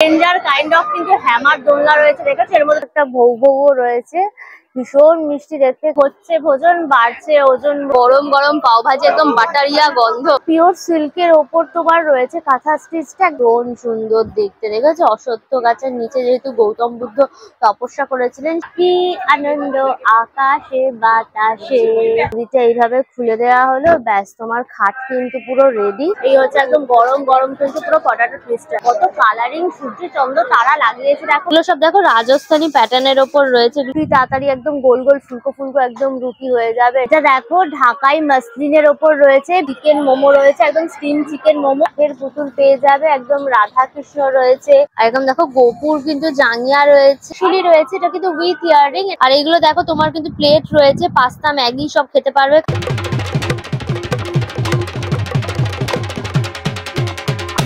Danger kind of কিন্তু hammer দোলনা রয়েছে, দেখেছো? এর মধ্যে একটা ভৌ ভৌ রয়েছে, ভীষণ মিষ্টি দেখতে। হচ্ছে ভোজন, বাড়ছে ওজন। গরম গরম পাও ভাজি, একদম বাটারিয়া গন্ধ। পিওর সিল্কের ওপর তোমার রয়েছে কাঁথা স্টিচটা, একদম সুন্দর দেখতে, দেখেছো? অশ্বত্থ গাছের নিচে যেহেতু গৌতম বুদ্ধ তপস্যা করেছিলেন, কি আনন্দ আকাশে বাতাসে। নদীটা এইভাবে খুলে দেওয়া হলো, ব্যাস তোমার খাট কিন্তু পুরো রেডি। এই হচ্ছে একদম গরম গরম কিন্তু পুরো পটাটো টুইস্টার। কত কালারিং সূর্য চন্দ্র তারা লাগিয়েছে দেখো। এগুলো সব দেখো রাজস্থানী প্যাটার্নের ওপর রয়েছে। রুটি তাড়াতাড়ি একদম গোল গোল ফুলকো ফুলকো একদম রুটি হয়ে যাবে। এটা দেখো ঢাকাই মাসলিনের ওপর রয়েছে, চিকেন মোমো রয়েছে, একদম স্টিম চিকেন মোমো। এর পুতুল পেয়ে যাবে, একদম রাধা কৃষ্ণ রয়েছে, একদম দেখো গোপুর কিন্তু জাঙ্গিয়া রয়েছে, চুড়ি রয়েছে, এটা কিন্তু উইথ ইয়াররিং। আর এগুলো দেখো তোমার কিন্তু প্লেট রয়েছে, পাস্তা ম্যাগি সব খেতে পারবে।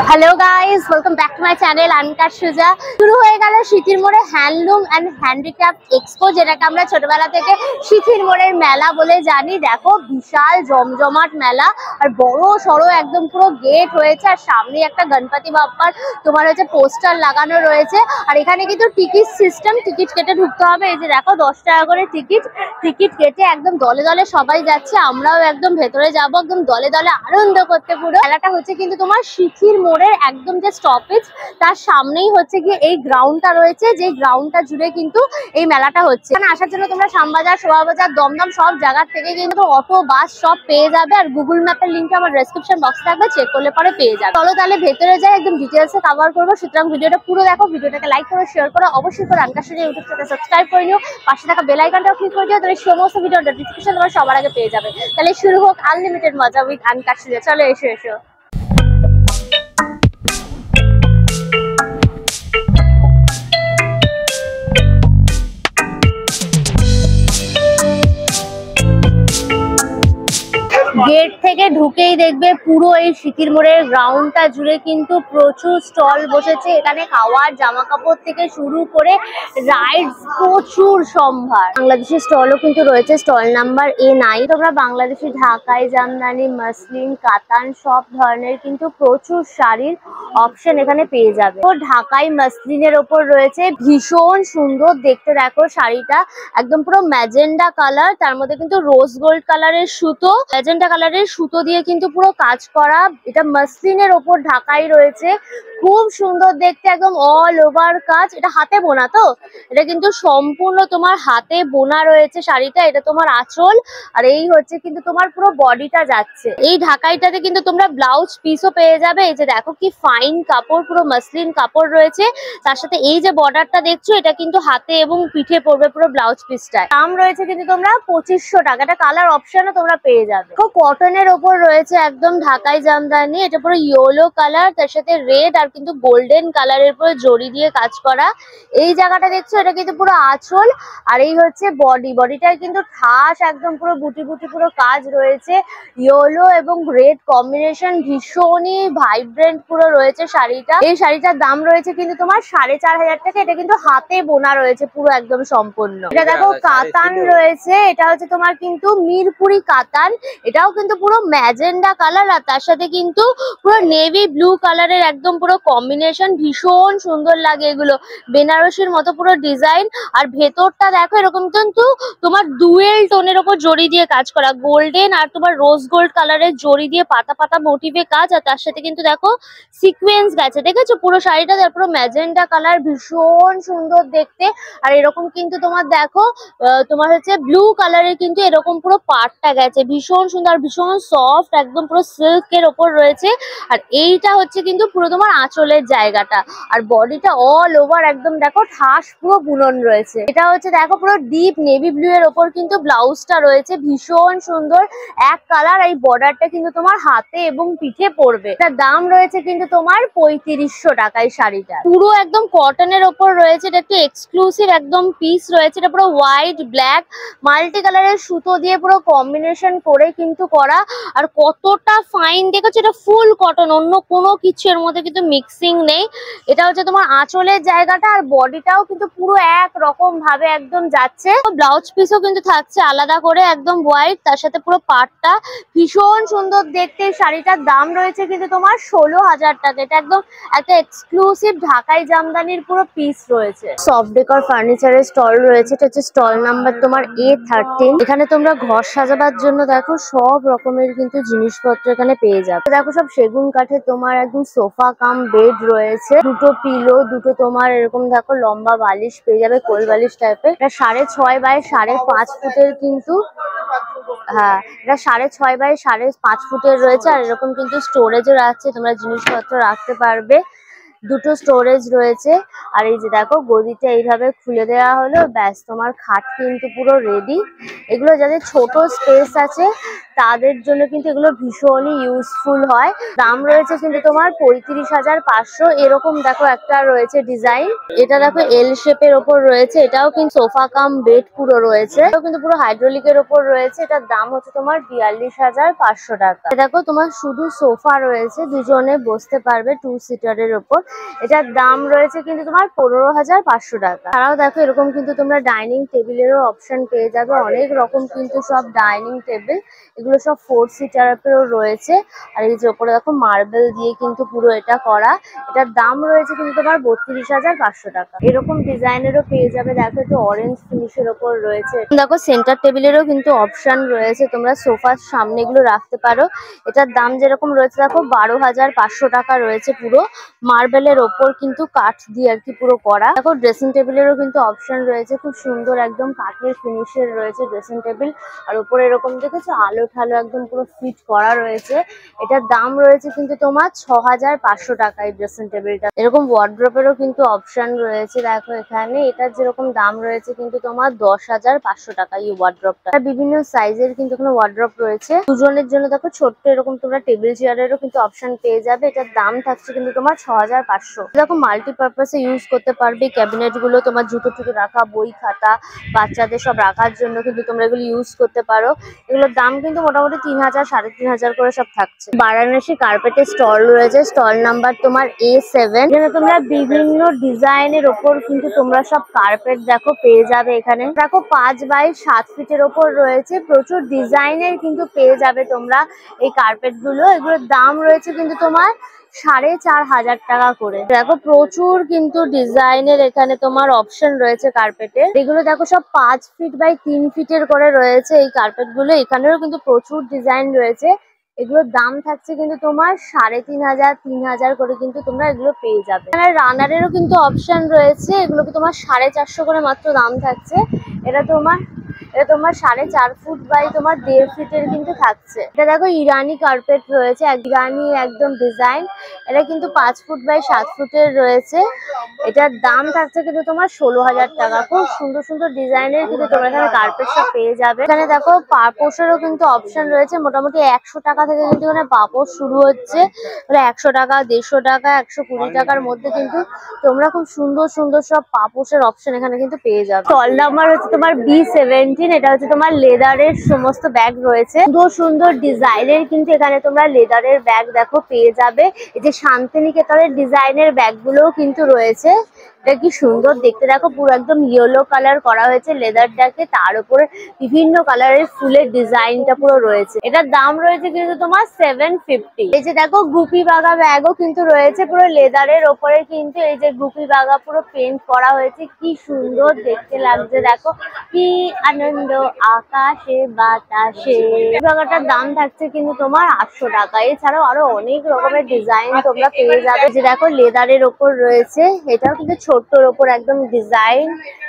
Hello guys, welcome back to my channel আনকার সুজা। শুরু হয়ে গেল সিথির মোড়ে হ্যান্ডলুম অ্যান্ড হ্যান্ডিক্রাফট এক্সপো, যেটাকে আমরা ছোটবেলা থেকে সিথির মোড়ের মেলা বলে জানি। দেখো বিশাল জমজমাট মেলা, আর বড় সড়ো একদম পুরো গেট হয়েছে, আর সামনে একটা গণপতি বাপ্পার তোমার হচ্ছে পোস্টার লাগানো রয়েছে। আর এখানে কিন্তু টিকিট সিস্টেম, টিকিট কেটে ঢুকতে হবে। এই যে দেখো 10 টাকা করে টিকিট, টিকিট কেটে একদম দলে দলে সবাই যাচ্ছে, আমরাও একদম ভেতরে যাবো, একদম দলে দলে আনন্দ করতে। পুরো মেলাটা হচ্ছে কিন্তু তোমার সিথির মোড়ের একদম যে স্টপেজ তার সামনেই হচ্ছে গিয়ে এই গ্রাউন্ডটা রয়েছে, যে গ্রাউন্ডটা জুড়ে কিন্তু এই মেলাটা হচ্ছে। এখানে আসার জন্য তোমরা শ্যামবাজার, শোভাবাজার, দমদম সব জায়গা থেকে কিন্তু অটো বাস সব পেয়ে যাবে। আর গুগল ম্যাপের লিঙ্কটা আমার ডেসক্রিপশন বক্সে থাকবে, চেক করলে পরে পেয়ে যাবে। চলো তাহলে ভেতরে যাই, একদম ডিটেলসে কভার করবো। সুতরাং ভিডিওটা পুরো দেখো, ভিডিওটাকে লাইক করো, শেয়ার করো, অবশ্যই করে আনকার সুজা ইউটিউব চ্যানেল সাবস্ক্রাইব করে নিও, পাশে থাকা বেল আইকনটাও ক্লিক করে দিও, তাহলে সমস্ত ভিডিওর নোটিফিকেশন তোমরা সবার আগে পেয়ে যাবে। তাহলে শুরু হোক আনলিমিটেড মজা উইথ আনকার সুজা। চলো এসো এসো। গেট থেকে ঢুকেই দেখবে পুরো এই সিথির মোড়ের গ্রাউন্ডটা জুড়ে কিন্তু প্রচুর স্টল বসেছে। এখানে খাওয়ার, জামা কাপড় থেকে শুরু করে রাইডস প্রচুর সম্ভার। বাংলাদেশের স্টলও কিন্তু রয়েছে, স্টল নাম্বার A9। তোমরা বাংলাদেশি ঢাকাই জামদানি, মাসলিন, কাতান সব ধরনের কিন্তু প্রচুর শাড়ির অপশন এখানে পেয়ে যাবে। তো ঢাকাই মাসলিনের ওপর রয়েছে, ভীষণ সুন্দর দেখতে। দেখো শাড়িটা একদম পুরো ম্যাজেন্ডা কালার, তার মধ্যে কিন্তু রোজ গোল্ড কালারের সুতো, ম্যাজেন্ডা কালারের সুতো দিয়ে কিন্তু পুরো কাজ করা। এটা মাসলিনের ওপর ঢাকাই রয়েছে, খুব সুন্দর দেখতে, একদম অল ওভার কাজ। এটা হাতে বোনা তো, এটা কিন্তু সম্পূর্ণ তোমার হাতে বোনা রয়েছে শাড়িটা। এটা তোমার আঁচল, আর এই হচ্ছে কিন্তু তোমার পুরো বডিটা যাচ্ছে। এই ঢাকাইটাতে কিন্তু তোমরা ব্লাউজ পিসও পেয়ে যাবে। এই যে দেখো কি ফাইন কাপড়, পুরো মাসলিন কাপড় রয়েছে। তার সাথে এই যে বর্ডারটা দেখছো, এটা কিন্তু হাতে এবং পিঠে পড়বে পুরো ব্লাউজ পিসটা। দাম রয়েছে কিন্তু তোমরা 2500 টাকা। এটা কালার অপশনও তোমরা পেয়ে যাবে। কটনের ওপর রয়েছে একদম ঢাকাই জামদানি, এটা পুরো ইয়েলো কালার, তার সাথে রেড আর কিন্তু গোল্ডেন কালারের পুরো জড়ি দিয়ে কাজ করা। এই জায়গাটা দেখছো, এটা কিন্তু পুরো আঁচল, আর এই হচ্ছে বডি। বডিটায় কিন্তু ঠাস একদম পুরো বুটি বুটি পুরো কাজ রয়েছে। ইয়েলো এবং রেড কম্বিনেশন, ভীষণই ভাইব্রেন্ট পুরো রয়েছে শাড়িটা। এই শাড়িটার দাম রয়েছে কিন্তু তোমার 4500 টাকা। এটা কিন্তু হাতে বোনা রয়েছে পুরো একদম সম্পূর্ণ। এটা দেখো কাতান রয়েছে, এটা হচ্ছে তোমার কিন্তু মিরপুরি কাতান। এটাও কিন্তু পুরো ম্যাজেন্ডা কালার, আর তার সাথে কিন্তু পুরো নেভি ব্লু কালারের একদম পুরো কম্বিনেশন, ভীষণ সুন্দর লাগে এগুলো। বেনারসির মতো পুরো ডিজাইন, আর ভেতরটা দেখো এরকম কিন্তু তোমার ডুয়েল টোনের ওপর জড়ি দিয়ে কাজ করা, গোল্ডেন আর তোমার রোজ গোল্ড কালারের জড়ি দিয়ে পাতা পাতা মোটিভে কাজ। আর তার সাথে কিন্তু দেখো সিকোয়েন্স গেছে, দেখেছো পুরো শাড়িটা পুরো ম্যাজেন্ডা কালার, ভীষণ সুন্দর দেখতে। আর এরকম কিন্তু তোমার দেখো তোমার হচ্ছে ব্লু কালারের কিন্তু এরকম পুরো পাড়টা গেছে, ভীষণ সুন্দর, ভীষণ সফট, একদম পুরো সিল্কের ওপর রয়েছে। আর এইটা হচ্ছে কিন্তু পুরো তোমার আঁচলের জায়গাটা, আর বডিটা অল ওভার একদম দেখো ঠাস পুরো বুনন রয়েছে। এটা হচ্ছে দেখো পুরো ডিপ নেভি ব্লু এর ওপর কিন্তু ব্লাউজটা রয়েছে, ভীষণ সুন্দর এক কালার। এই বর্ডারটা কিন্তু তোমার হাতে এবং পিঠে পড়বে। এটার দাম রয়েছে কিন্তু তোমার 3500 টাকা। এই শাড়িটা পুরো একদম কটনের ওপর রয়েছে, এটা একটু এক্সক্লুসিভ একদম পিস রয়েছে। এটা পুরো হোয়াইট ব্ল্যাক মাল্টি কালারের সুতো দিয়ে পুরো কম্বিনেশন করে কিন্তু করা, আর কত কতটা ফাইন দেখেছো, এটা ফুল কটন, অন্য কোনো কিছু এর মধ্যে কিন্তু মিক্সিং নেই। এটা হচ্ছে তোমার আঁচলের জায়গাটা, আর বডিটাও কিন্তু পুরো এক রকম ভাবে একদম যাচ্ছে। ব্লাউজ পিসও কিন্তু থাকছে আলাদা করে একদম হোয়াইট, তার সাথে পুরো পাটটা ভীষণ সুন্দর দেখতে। শাড়িটার দাম রয়েছে কিন্তু তোমার 16,000 টাকা। এটা একদম একটা এক্সক্লুসিভ ঢাকাই জামদানির পুরো পিস রয়েছে। সফট ডেকর ফার্নিচারের স্টল রয়েছে, এটা হচ্ছে স্টল নাম্বার তোমার A13। এখানে তোমরা ঘর সাজাবার জন্য দেখো সব রকমের কিন্তু জিনিসপত্র এখানে পেয়ে যাবে। দেখো সব সেগুন কাঠে তোমার একদম সোফা কাম বেড রয়েছে, দুটো পিলো, দুটো তোমার এরকম দেখো লম্বা বালিশ পেয়ে যাবে, কোল বালিশ টাইপের। এটা 6.5 বাই 5.5 ফুটের কিন্তু, হ্যাঁ এটা 6.5 বাই 5.5 ফুটের রয়েছে। আর এরকম কিন্তু স্টোরেজও রাখছে, তোমরা জিনিসপত্র রাখতে পারবে। দুটো স্টোরেজ রয়েছে। আর এই যে দেখো গদিটা এইভাবে খুলে দেওয়া হলো, ব্যাস তোমার খাট কিন্তু পুরো রেডি। এগুলো যাদের ছোট স্পেস আছে তাদের জন্য কিন্তু এগুলো ভীষণই ইউজফুল হয়। দাম রয়েছে কিন্তু তোমার 35,500। এরকম দেখো একটা রয়েছে ডিজাইন, এটা দেখো এল শেপের ওপর রয়েছে, এটাও কিন্তু সোফা কাম বেড পুরো রয়েছে, এটাও কিন্তু পুরো হাইড্রোলিকের ওপর রয়েছে। এটার দাম হচ্ছে তোমার 42,500 টাকা। দেখো তোমার শুধু সোফা রয়েছে, দুজনে বসতে পারবে, 2 সিটারের ওপর। এটার দাম রয়েছে কিন্তু তোমার 15,500 টাকা। তারাও দেখো এরকম কিন্তু তোমরা ডাইনিং টেবিলেরও অপশন পেয়ে যাবে, অনেক রকম কিন্তু সব ডাইনিং টেবিল, এগুলো সব 4 সিটারেরও রয়েছে। আর এই যে ওপরে দেখো মার্বেল দিয়ে কিন্তু পুরো এটা করা। এটার দাম রয়েছে কিন্তু তোমার 32,500 টাকা। এরকম ডিজাইনেরও পেয়ে যাবে, দেখো একটু অরেঞ্জ ফিনিশের ওপর রয়েছে। দেখো সেন্টার টেবিলেরও কিন্তু অপশন রয়েছে, তোমরা সোফার সামনে এগুলো রাখতে পারো। এটার দাম যেরকম রয়েছে দেখো 12,500 টাকা রয়েছে, পুরো মার্বেলের ওপর কিন্তু কাঠ দিয়ে আর কি পুরো করা। দেখো ড্রেসিং টেবিলেরও কিন্তু অপশন রয়েছে, খুব সুন্দর একদম কাঠের ফিনিশের রয়েছে ড্রেসিং টেবিল। আর উপরে এরকম দেখেছো আলো ঠালো একদম পুরো ফিট করা রয়েছে। এটার দাম রয়েছে কিন্তু তোমার 6,500 টাকা এই ড্রেসিং টেবিলটা। এরকম ওয়ার্ড্রপেরও কিন্তু অপশন রয়েছে, দেখো এখানে এটার যেরকম দাম রয়েছে কিন্তু তোমার 10,500 টাকা এই ওয়ার্ড্রপটা। বিভিন্ন সাইজের কিন্তু এখানে ওয়ার্ড্রপ রয়েছে। দুজনের জন্য দেখো ছোট্ট এরকম তোমরা টেবিল চেয়ারেরও কিন্তু অপশন পেয়ে যাবে। এটার দাম থাকছে কিন্তু তোমার 6,500। দেখো মাল্টিপারপাসে ইউজ করতে পারবে, ক্যাবিনেট গুলো তোমার জুতো টুতো রাখা, বই খাতা, বাচ্চাদের সব রাখার জন্য কিন্তু তোমরা এগুলো ইউজ করতে পারো। এগুলোর দাম কিন্তু মোটামুটি 3,000 3,500 করে সব থাকছে। বারাণসী কার্পেটের স্টল রয়েছে, স্টল নাম্বার তোমার A7। এখানে তোমরা বিভিন্ন ডিজাইনের ওপর কিন্তু তোমরা সব কার্পেট দেখো পেয়ে যাবে। এখানে দেখো 5 বাই 7 ফিটের ওপর রয়েছে, প্রচুর ডিজাইনের কিন্তু পেয়ে যাবে তোমরা এই কার্পেট গুলো। এগুলোর দাম রয়েছে কিন্তু তোমার 4,500 টাকা করে। দেখো প্রচুর কিন্তু ডিজাইনের এখানে তোমার অপশন রয়েছে কার্পেটের। এগুলো দেখো সব 5 ফিট বাই 3 ফিটের করে রয়েছে এই কার্পেট গুলো। এখানেও কিন্তু প্রচুর ডিজাইন রয়েছে। এগুলোর দাম থাকছে কিন্তু তোমার 3,500 3,000 করে কিন্তু তোমরা এগুলো পেয়ে যাবে। এখানে রানারেরও কিন্তু অপশন রয়েছে, এগুলোকে তোমার 450 করে মাত্র দাম থাকছে। এটা তোমার 4.5 ফুট বাই তোমার 1.5 ফিটের কিন্তু থাকছে। এটা দেখো ইরানি কার্পেট রয়েছে, ইরানি একদম ডিজাইন। এটা কিন্তু 5 ফুট বাই 7 ফুটের রয়েছে। এটার দাম থাকছে কিন্তু তোমার 16,000 টাকা। খুব সুন্দর সুন্দর ডিজাইনের কিন্তু তোমরা এখানে কার্পেট সব পেয়ে যাবে। এখানে দেখো পাপোশেরও কিন্তু অপশন রয়েছে, মোটামুটি 100 টাকা থেকে কিন্তু এখানে পাপোশ শুরু হচ্ছে। 100 টাকা, 150 টাকা, 120 টাকার মধ্যে কিন্তু তোমরা খুব সুন্দর সুন্দর সব পাপোশের অপশন এখানে কিন্তু পেয়ে যাবে। স্টল নাম্বার হচ্ছে তোমার B17। এটা হচ্ছে তোমার লেদারের সমস্ত ব্যাগ রয়েছে, সুন্দর সুন্দর ডিজাইনের কিন্তু এখানে তোমরা লেদারের ব্যাগ দেখো পেয়ে যাবে। এই যে শান্তিনিকেতনের ডিজাইনের ব্যাগ গুলোও কিন্তু রয়েছে। এটা কি সুন্দর দেখতে, দেখো পুরো একদম ইয়েলো কালার করা হয়েছে লেদারটাকে, তার উপরে বিভিন্ন কালারের ফুলের ডিজাইনটা পুরো রয়েছে। এটার দাম রয়েছে কিন্তু তোমার 750। এই যে দেখো গুপি বাগা ব্যাগও কিন্তু রয়েছে পুরো লেদারের ওপরে, কিন্তু এই যে গুপি বাগা পুরো পেন্ট করা হয়েছে, কি সুন্দর দেখতে লাগছে। দেখো কি আনন্দ আকাশে বাতাসে। বাগাটার দাম থাকছে কিন্তু তোমার 800 টাকা। এছাড়াও আরো অনেক রকমের ডিজাইন তোমরা পেয়ে যাবে। যে দেখো লেদারের ওপর রয়েছে, এটাও কিন্তু ছোট্টর ওপর একদম ডিজাইন,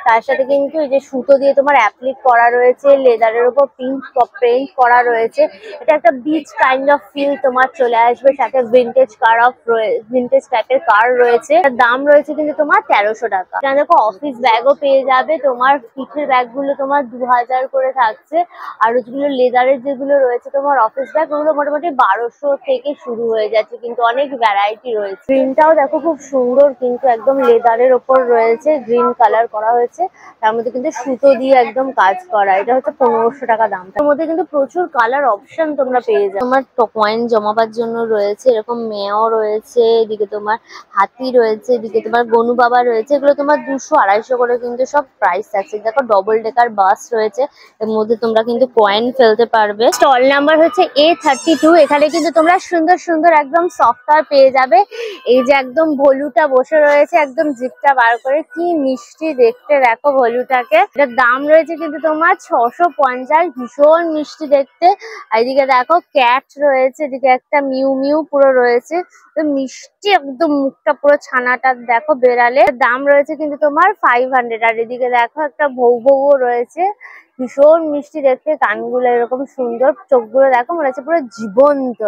তার সাথে কিন্তু এই যে সুতো দিয়ে তোমার অ্যাপ্লিক করা রয়েছে, লেদারের উপর পিঙ্ক পেইন্ট করা রয়েছে। এটা একটা বিচ কাইন্ড অফ ফিল তোমার চলে আসবে, সাথে ভিন্টেজ টাইপের কার রয়েছে। তার দাম রয়েছে কিন্তু তোমার 1300 টাকা। এখানে দেখো অফিস ব্যাগও পেয়ে যাবে, তোমার পিঠের ব্যাগ গুলো তোমার 2000 করে থাকছে। আর যেগুলো লেদারের যেগুলো রয়েছে তোমার অফিস ব্যাগ, ওগুলো মোটামুটি 1200 থেকে শুরু হয়ে যাচ্ছে, কিন্তু অনেক ভ্যারাইটি রয়েছে। প্রিন্টটাও দেখো খুব সুন্দর, কিন্তু একদম লেদারের ওপর রয়েছে, গ্রিন কালার করা হয়েছে, তার মধ্যে কিন্তু সুতো দিয়ে একদম কাজ করা। এটা হচ্ছে 1500 টাকা দাম। তার মধ্যে কিন্তু প্রচুর কালার অপশন তোমরা পেয়ে যাবে। তোমার কয়েন জমাবার জন্য রয়েছে, এরকম মেয়াও রয়েছে, এদিকে তোমার হাতি রয়েছে, এদিকে তোমার গনু বাবা রয়েছে। এগুলো তোমার 200-250 করে কিন্তু সব প্রাইস আছে। দেখো ডবল ডেকার বাস রয়েছে, এর মধ্যে তোমরা কিন্তু কয়েন ফেলতে পারবে। স্টল নাম্বার হচ্ছে A32। এখানে কিন্তু তোমরা সুন্দর সুন্দর একদম সফটওয়্যার পেয়ে যাবে। এই যে একদম ভলুটা বসে রয়েছে, একদম জিপটা বার করে, কি মিষ্টি দেখতে দেখো ভলুটাকে। এটার দাম রয়েছে কিন্তু তোমার 650, ভীষণ মিষ্টি দেখতে। আর এদিকে দেখো ক্যাট রয়েছে, এদিকে একটা মিউ মিউ পুরো রয়েছে, মিষ্টি একদম, মুখটা পুরো ছানাটার দেখো বেড়ালে। দাম রয়েছে কিন্তু তোমার 500। আর এদিকে দেখো একটা ভৌ ভৌ রয়েছে, ভীষণ মিষ্টি দেখতে, কানগুলো এরকম সুন্দর, চোখগুলো দেখো মনে হচ্ছে পুরো জীবন্ত,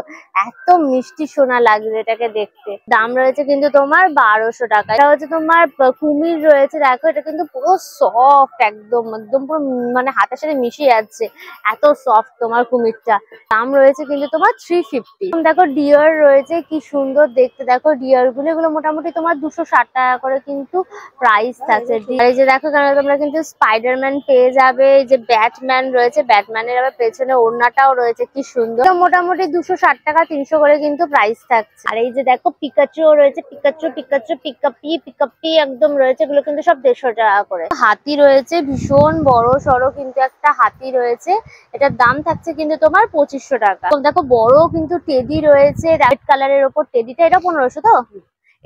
এত মিষ্টি সোনা লাগবে এটাকে দেখতে। দাম রয়েছে কিন্তু তোমার 1200 টাকা। এটা হচ্ছে তোমার কুমির রয়েছে, দেখো এটা কিন্তু পুরো সফট, একদম একদম পুরো মানে হাতের সাথে মিশে যাচ্ছে, এত সফট তোমার কুমিরটা। দাম রয়েছে কিন্তু তোমার 350। দেখো ডিয়ার রয়েছে, কি সুন্দর দেখতে দেখো ডিয়ার গুলো, এগুলো মোটামুটি তোমার 260 টাকা করে কিন্তু প্রাইস থাকছে। এই যে দেখো তোমরা কিন্তু স্পাইডারম্যান পেয়ে যাবে, এই যে ব্যাটম্যান রয়েছে, ব্যাটম্যানের আবার পেছনে ওড়নাটাও রয়েছে, কি সুন্দর। মোটামুটি 260 টাকা 300 করে কিন্তু প্রাইস থাকছে। আর এই যে দেখো পিকাচু রয়েছে, পিকাচু পিকাচু পিকাপি পিকাপি একদম রয়েছে, এগুলো কিন্তু সব 150 টাকা করে। হাতি রয়েছে, ভীষণ বড় সড়ো কিন্তু একটা হাতি রয়েছে, এটার দাম থাকছে কিন্তু তোমার 2500 টাকা। দেখো বড় কিন্তু টেডি রয়েছে, রেড কালারের ওপর টেডিটা, এটা 1500 তো।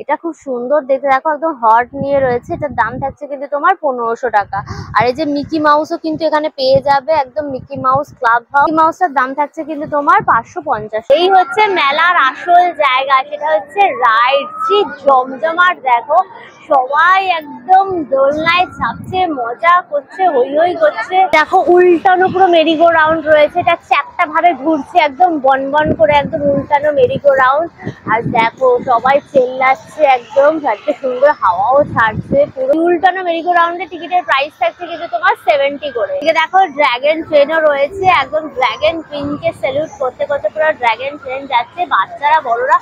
এটা খুব সুন্দর দেখতে দেখো, একদম হট নিয়ে রয়েছে, এটার দাম থাকছে কিন্তু তোমার 1500 টাকা। আর এই যে মিকি মাউসও কিন্তু এখানে পেয়ে যাবে, একদম Mickey mouse club house. Mickey মাউসের দাম থাকছে কিন্তু তোমার 550। এই হচ্ছে মেলার আসল জায়গা, সেটা হচ্ছে রাইড। জমজমাট দেখো, সবাই একদম দোলনায় চাপছে, মজা করছে, হই হই করছে। দেখো উল্টানো পুরো মেরিগো রাউন্ড রয়েছে, এটা চ্যাপ্টা ভাবে ঘুরছে একদম বন বন করে, একদম উল্টানো মেরিগো রাউন্ড। আর দেখো সবাই চেল্লাচ্ছে একদম, যাতে সুন্দর হাওয়াও ছাড়ছে। পুরো উল্টানো মেরিগো রাউন্ডের টিকিটের প্রাইস থাকছে কিন্তু তোমার 70 করে। এদিকে দেখো ড্রাগন ট্রেনও রয়েছে, একদম ড্রাগন কুইনকে স্যালুট করতে করতে পুরো ড্রাগন ট্রেন যাচ্ছে, বাচ্চারা বড়রা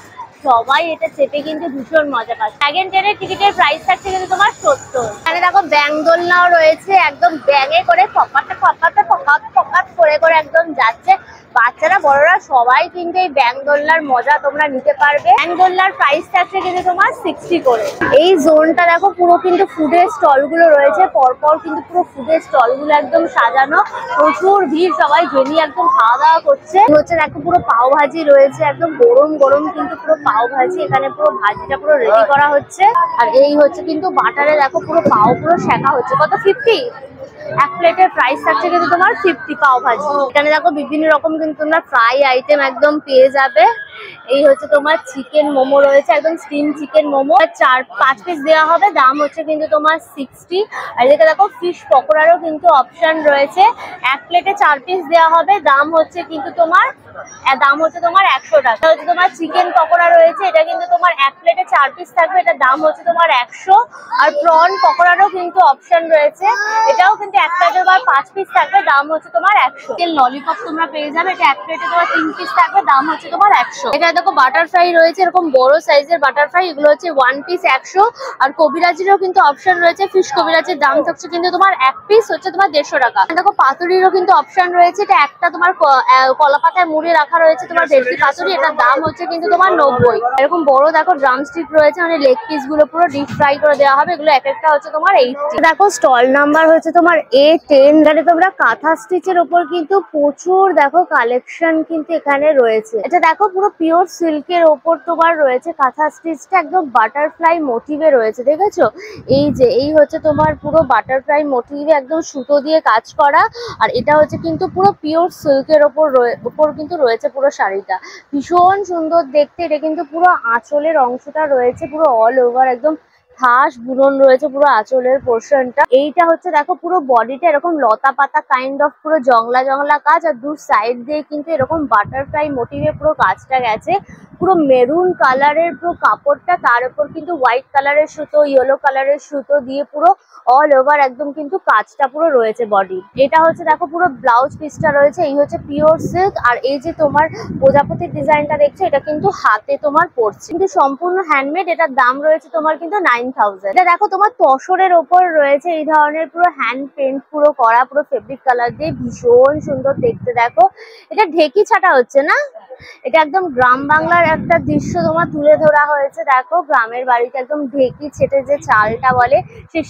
সবাই এটা চেপে কিন্তু ভীষণ মজা পাচ্ছে। ড্রাগন ট্রেনের টিকিটের প্রাইস থাকছে কিন্তু তোমার 70। এখানে দেখো ব্যাং দোলনাও রয়েছে, একদম ব্যাঙে করে ফকাতে ফকাতে ফকাত ফকাত করে করে একদম যাচ্ছে, বাচ্চারা বড়রা সবাই কিন্তু এই ব্যাং দোলনার মজা তোমরা নিতে পারবে। ব্যাং দোলনার প্রাইস থাকছে কিন্তু তোমার 60 করে। এই জোনটা দেখো পুরো কিন্তু ফুডের স্টল গুলো রয়েছে, পরপর কিন্তু পুরো ফুডের স্টল গুলো একদম সাজানো, প্রচুর ভিড়, সবাই জমিয়ে একদম খাওয়া দাওয়া করছে। হচ্ছে দেখো পুরো পাও ভাজি রয়েছে, একদম গরম গরম কিন্তু পুরো পাও ভাজি, এখানে পুরো ভাজিটা পুরো রেডি করা হচ্ছে। আর এই হচ্ছে কিন্তু বাটারে দেখো পুরো পাও পুরো শেখা হচ্ছে। কত? 50। এক প্লেটের প্রাইস থাকছে কিন্তু তোমার 50 পাও ভাজি। এখানে দেখো বিভিন্ন রকম কিন্তু তোমরা ফ্রাই আইটেম একদম পেয়ে যাবে। এই হচ্ছে তোমার চিকেন মোমো রয়েছে, একদম স্টিম চিকেন মোমো, 4-5 পিস দেওয়া হবে, দাম হচ্ছে কিন্তু তোমার 60। আর এদিকে দেখো ফিশ পকোড়ারও কিন্তু অপশন রয়েছে, এক প্লেটে 4 পিস দেওয়া হবে, দাম হচ্ছে কিন্তু তোমার 100 টাকা। হচ্ছে তোমার চিকেন পকোড়া রয়েছে, এটা কিন্তু তোমার এক প্লেটে 4 পিস থাকবে, এটা দাম হচ্ছে তোমার 100। আর প্রন পকোড়ারও কিন্তু অপশন রয়েছে, এটাও কিন্তু এক প্লেটে তোমার 5 পিস থাকবে, দাম হচ্ছে তোমার 100। ললিপপ তোমরা পেয়ে যাবে, এটা এক প্লেটে তোমার 3 পিস থাকবে, দাম হচ্ছে তোমার 100। এটা দেখো বাটারফ্লাই রয়েছে, এরকম বড় সাইজের বাটারফ্লাই, এগুলো হচ্ছে 1 পিস 100। আর কবিরাজিরও কিন্তু অপশন রয়েছে, ফিশ কবিরাজির দাম থাকছে কিন্তু তোমার এক পিস হচ্ছে তোমার 150 টাকা। দেখো পাতুরিরও কিন্তু অপশন রয়েছে, এটা একটা তোমার কলা পাতায় মুড়ে রাখা রয়েছে তোমার ভেটকি পাতুরি, এটার দাম হচ্ছে কিন্তু তোমার 90। এরকম বড় দেখো ড্রামস্টিক রয়েছে, মানে লেগ পিস গুলো পুরো ডিপ ফ্রাই করে দেওয়া হবে, এগুলো এক একটা হচ্ছে তোমার 80। দেখো স্টল নাম্বার হচ্ছে তোমার A10। এখানে তোমরা কাঁথা স্টিচের উপর কিন্তু প্রচুর দেখো কালেকশন কিন্তু এখানে রয়েছে। এটা দেখো পুরো পিওর সিল্কের ওপর তোমার রয়েছে কাঁথা স্টিচটা, একদম বাটারফ্লাই মোটিভে রয়েছে, দেখেছো? এই হচ্ছে তোমার পুরো বাটারফ্লাই মোটিভে একদম সুতো দিয়ে কাজ করা। আর এটা হচ্ছে কিন্তু পুরো পিওর সিল্কের ওপর কিন্তু রয়েছে পুরো শাড়িটা, ভীষণ সুন্দর দেখতে। এটা কিন্তু পুরো আঁচলের অংশটা রয়েছে পুরো অল ওভার, একদম ঘাস বুনন রয়েছে পুরো আঁচলের পোর্শনটা। এইটা হচ্ছে দেখো পুরো বডিটা এরকম লতা পাতা কাইন্ড অফ পুরো জংলা জংলা কাজ, আর দু সাইড দিয়ে কিন্তু এরকম বাটারফ্লাই মোটিভে পুরো কাজটা গেছে, পুরো মেরুন কালারের পুরো কাপড়টা, তার উপর কিন্তু হোয়াইট কালারের সুতো, ইয়েলো কালারের সুতো দিয়ে পুরো অল ওভার একদম কিন্তু কাজটা পুরো রয়েছে বডি। এটা হচ্ছে দেখো পুরো ব্লাউজ পিসটা রয়েছে, এই হচ্ছে পিওর সিল্ক। আর এই যে তোমার প্রজাপতির ডিজাইনটা দেখছো, এটা কিন্তু হাতে তোমার পড়ছে, কিন্তু সম্পূর্ণ হ্যান্ডমেড। এটার দাম রয়েছে তোমার কিন্তু 9000। এটা দেখো তোমার তসরের ওপর রয়েছে এই ধরনের পুরো হ্যান্ড পেন্ট পুরো করা, পুরো ফেব্রিক কালার দিয়ে, ভীষণ সুন্দর দেখতে। দেখো এটা ঢেকি ছাটা হচ্ছে না, এটা একদম গ্রাম বাংলার একটা দৃশ্য তোমার তুলে ধরা হয়েছে। দেখো গ্রামের বাড়িতে একদম ঢেকি ছেটে যে চালটা বলে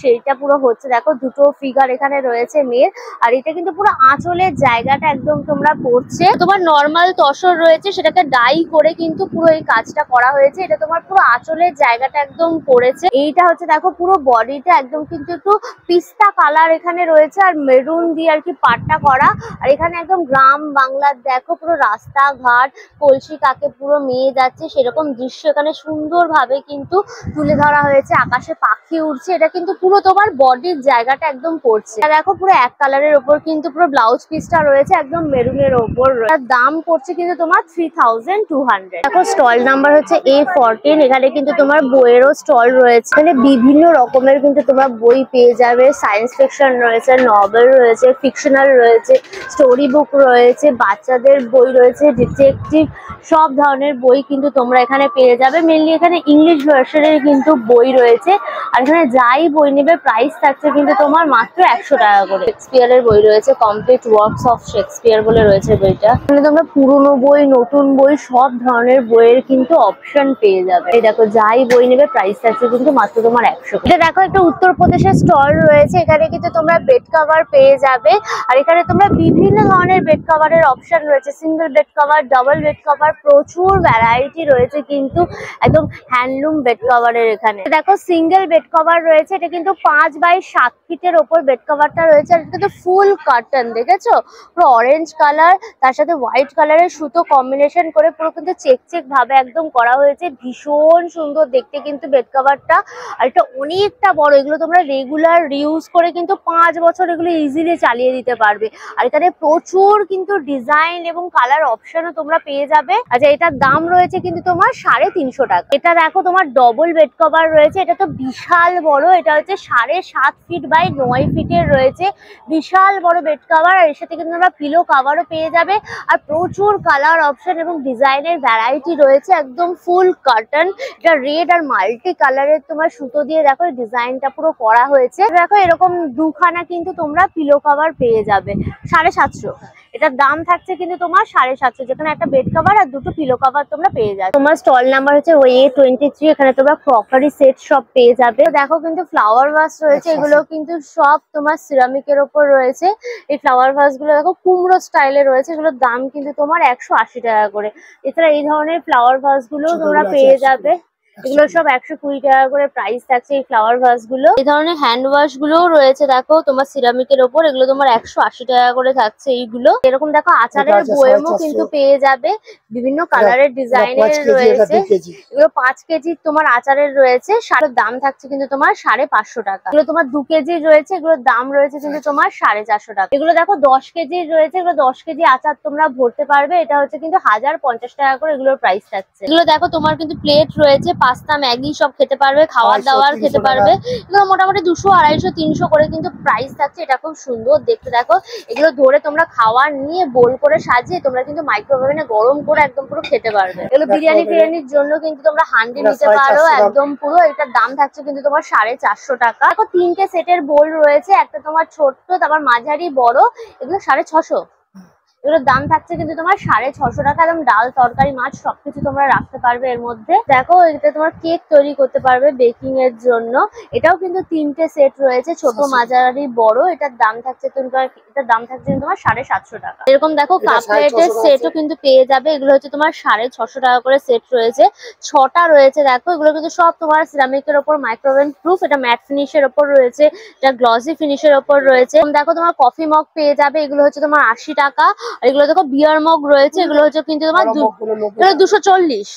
সেইটা পুরো হচ্ছে। দেখো দুটো ফিগার এখানে রয়েছে মেয়ের। আর এটা কিন্তু পুরো আঁচলের জায়গাটা একদম তোমরা পড়ছে, তোমার নর্মাল তসর রয়েছে সেটাকে ডাই করে কিন্তু পুরো এই কাজটা করা হয়েছে। এটা তোমার পুরো আঁচলের জায়গাটা একদম পড়েছে। এইটা হচ্ছে দেখো পুরো বডিটা একদম কিন্তু একটু পিস্তা কালার এখানে রয়েছে, আর মেরুন দিয়ে আর কি পাটটা করা। আর এখানে একদম গ্রাম বাংলার দেখো পুরো রাস্তাঘাট, কলসি কাকে পুরো মেয়ে যাচ্ছে সেরকম দৃশ্য এখানে সুন্দরভাবে কিন্তু তুলে ধরা হয়েছে। আকাশে পাখি উড়ছে, এটা কিন্তু পুরো তোমার বডির জায়গাটা একদম পড়ছে। দেখো পুরো এক কালারের ওপর কিন্তু পুরো ব্লাউজ পিসটা রয়েছে একদম মেরুনের ওপর। দাম পড়ছে কিন্তু তোমার 3200। দেখো স্টল নাম্বার হচ্ছে A14। এখানে কিন্তু তোমার বইয়েরও স্টল রয়েছে, এখানে বিভিন্ন রকমের কিন্তু তোমার বই পেয়ে যাবে। সায়েন্স ফিকশন রয়েছে, নভেল রয়েছে, ফিকশনাল রয়েছে, স্টোরি বুক রয়েছে, বাচ্চাদের বই রয়েছে, ডিটেকটিভ, সব ধরনের বই কিন্তু তোমরা এখানে পেয়ে যাবে। মেনলি এখানে ইংলিশ ভার্সনের কিন্তু বই রয়েছে। আর এখানে যাই বই নেবে প্রাইস থাকছে কিন্তু তোমার মাত্র 100 টাকা করে। শেক্সপিয়ারের বই রয়েছে, কমপ্লিট ওয়ার্কস অফ শেক্সপিয়ার বলে রয়েছে বইটা। এখানে তোমরা পুরনো বই, নতুন বই, সব ধরনের বইয়ের কিন্তু অপশন পেয়ে যাবে। এই দেখো যাই বই নেবে প্রাইস থাকছে কিন্তু মাত্র তোমার 100। এটা দেখো একটা উত্তরপ্রদেশের স্টল রয়েছে, এখানে কিন্তু তোমরা বেড কভার পেয়ে যাবে। আর এখানে তোমরা বিভিন্ন ধরনের বেড কভারের অপশন রয়েছে, single bed cover, double bed cover, প্রচুর ভ্যারাইটি রয়েছে কিন্তু একদম হ্যান্ডলুম বেড কভারের। এখানে দেখো সিঙ্গেল বেড কভার রয়েছে, এটা কিন্তু 5 বাই 7 ফিটের ওপর বেড কভারটা রয়েছে। আর এটা কিন্তু ফুল কার্টন, দেখেছো পুরো অরেঞ্জ কালার তার সাথে হোয়াইট কালারের সুতো কম্বিনেশন করে পুরো কিন্তু চেক চেক ভাবে একদম করা হয়েছে। ভীষণ সুন্দর দেখতে কিন্তু বেড কভারটা। আর এটা অনেকটা বড়, এগুলো তোমরা রেগুলার রিউজ করে কিন্তু 5 বছর এগুলো ইজিলি চালিয়ে দিতে পারবে। আর এখানে প্রচুর কিন্তু ডিজাইন এবং কালার অপশনও তোমরা পেয়ে যাবে। আচ্ছা এটার দাম রয়েছে কিন্তু তোমার 350 টাকা। এটা দেখো তোমার ডবল বেড কভার রয়েছে, এটা তো বিশাল বড়, এটা হচ্ছে 7.5 ফিট বাই 9 ফিটের রয়েছে, বিশাল বড় বেড কভার। আর এর সাথে কিন্তু তোমরা পিলো কভারও পেয়ে যাবে। আর প্রচুর কালার অপশন এবং ডিজাইনের ভ্যারাইটি রয়েছে, একদম ফুল কার্টন। এটা রেড আর মাল্টি কালারের তোমার সুতো দিয়ে দেখো ডিজাইনটা পুরো করা হয়েছে। দেখো এরকম দুখানা কিন্তু তোমরা পিলো কভার পেয়ে যাবে 750। এটার দাম থাকছে কিন্তু তোমার 750, যেখানে একটা বেড কভার আর দুটো পিলো কভার তোমরা পেয়ে যাবে। তোমার স্টল নাম্বার হচ্ছে A23। এখানে তোমরা ক্রকারি সেট সব পেয়ে যাবে। দেখো কিন্তু ফ্লাওয়ার ভাস রয়েছে, এগুলো কিন্তু সব তোমার সিরামিকের ওপর রয়েছে। এই ফ্লাওয়ার ভাস গুলো দেখো কুমড়ো স্টাইলে রয়েছে, এগুলোর দাম কিন্তু তোমার 180 টাকা করে। এছাড়া এই ধরনের ফ্লাওয়ার ভাস গুলো তোমরা পেয়ে যাবে, এগুলো সব 120 টাকা করে প্রাইস থাকছে এই ফ্লাওয়ার ভাস গুলো। এই ধরনের হ্যান্ড ওয়াশ গুলোও রয়েছে দেখো তোমার সিরামিকের ওপর, এগুলো তোমার 180 টাকা করে থাকছে এইগুলো। এরকম দেখো আচারের বয়মও কিন্তু পেয়ে যাবে, বিভিন্ন কালারের ডিজাইনের রয়েছে। এগুলো 5 কেজি তোমার আচারের রয়েছে, দাম থাকছে কিন্তু তোমার 550 টাকা। এগুলো তোমার 2 কেজি রয়েছে, এগুলোর দাম রয়েছে কিন্তু তোমার 450 টাকা। এগুলো দেখো 10 কেজি রয়েছে, এগুলো 10 কেজি আচার তোমরা ভরতে পারবে। এটা হচ্ছে কিন্তু 1050 টাকা করে এগুলোর প্রাইস থাকছে। এগুলো দেখো তোমার কিন্তু প্লেট রয়েছে, পাস্তা ম্যাগি সব খেতে পারবে, খাওয়ার দাওয়ার খেতে পারবে। এগুলো মোটামুটি 200, 250, 300 করে কিন্তু প্রাইস থাকছে। এটা খুব সুন্দর দেখতে। দেখো এগুলো ধরে তোমরা খাওয়ার নিয়ে বোল করে সাজিয়ে তোমরা কিন্তু মাইক্রোওভেনে গরম করে একদম পুরো খেতে পারবে। এগুলো বিরিয়ানি ফিরিয়ানির জন্য কিন্তু তোমরা হান্ডি নিতে পারো একদম পুরো। এটার দাম থাকছে কিন্তু তোমার 450 টাকা। দেখো 3টে সেটের বোল রয়েছে, একটা তোমার ছোট্ট, তারপর মাঝারি, বড়, এগুলো 650। এগুলোর দাম থাকছে কিন্তু তোমার 650 টাকা। একদম ডাল, তরকারি, মাছ সবকিছু তোমরা রাখতে পারবে এর মধ্যে। দেখো এটা তোমার কেক তৈরি করতে পারবে বেকিং এর জন্য। এটাও কিন্তু 3টে সেট রয়েছে, ছোট, মাঝারি, বড়। এটার দাম থাকছে তোমার 750 টাকা। এরকম দেখো কাপ প্লেটের সেটও কিন্তু পেয়ে যাবে, এগুলো হচ্ছে তোমার 650 টাকা করে সেট রয়েছে। 6টা রয়েছে দেখো, এগুলো কিন্তু সব তোমার সিরামিকের ওপর মাইক্রোওভেন প্রুফ। এটা ম্যাট ফিনিশের ওপর রয়েছে, এটা গ্লসি ফিনিশের ওপর রয়েছে। দেখো তোমার কফি মগ পেয়ে যাবে, এগুলো হচ্ছে তোমার 80 টাকা। আর এগুলো দেখো বিয়ার মগ রয়েছে, এগুলো হচ্ছে কিন্তু তোমার 240।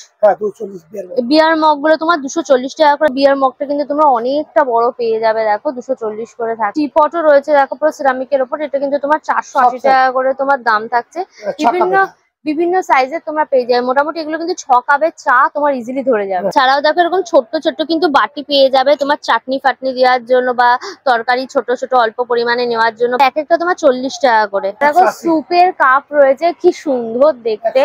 বিয়ার মগ গুলো তোমার 240 টাকা করে। বিয়ার মগটা কিন্তু তোমরা অনেকটা বড় পেয়ে যাবে, দেখো 240 করে থাকে। টিপটও রয়েছে দেখো পুরো সিরামিকের ওপর, এটা কিন্তু তোমার 480 টাকা করে তোমার দাম থাকছে। বিভিন্ন বিভিন্ন সাইজের তোমরা পেয়ে যাবে। মোটামুটি এগুলো কিন্তু 6 কাপের চা তোমার ইজিলি ধরে যাবে। ছাড়াও দেখো এরকম ছোট্ট ছোট্ট কিন্তু বাটি পেয়ে যাবে তোমার চাটনি ফাটনি দেওয়ার জন্য বা তরকারি ছোট ছোট অল্প পরিমাণে নেওয়ার জন্য। এক একটা তোমার 40 টাকা করে। দেখো স্যুপের কাপ রয়েছে, কি সুন্দর দেখতে,